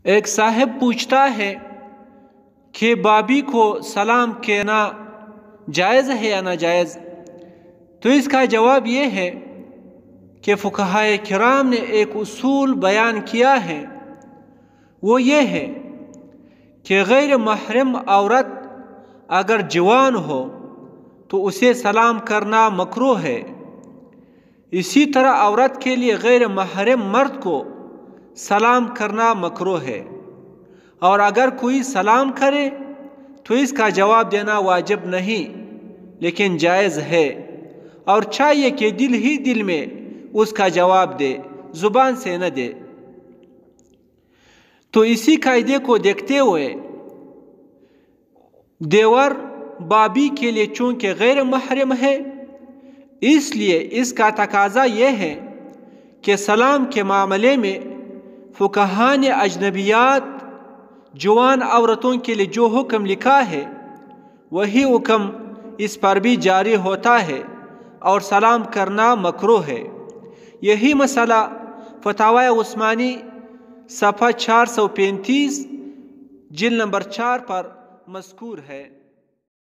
ایک صاحب پوچھتا ہے کہ بابی کو سلام کہنا جائز ہے یا ناجائز؟ تو اس کا جواب یہ ہے کہ فقہائے کرام نے ایک اصول بیان کیا ہے، وہ یہ ہے کہ غیر محرم عورت اگر جوان ہو تو اسے سلام کرنا مکروہ ہے۔ اسی طرح عورت کے لیے غیر محرم مرد کو سلام کرنا مکروہ ہے، اور اگر کوئی سلام کرے تو اس کا جواب دینا واجب نہیں لیکن جائز ہے، اور چاہیے کہ دل ہی دل میں اس کا جواب دے، زبان سے نہ دے۔ تو اسی قاعدے کو دیکھتے ہوئے دیور بابی کے لیے چونکہ غیر محرم ہے، اس لیے اس کا تقاضا یہ ہے کہ سلام کے معاملے میں فقہاء نے اجنبیات جوان عورتوں کے لیے جو حکم لکھا ہے وہی حکم اس پر بھی جاری ہوتا ہے، اور سلام کرنا مکروہ ہے۔ یہی مسئلہ فتاوی عثمانی صفحہ 435 جلد نمبر 4 پر مذکور ہے۔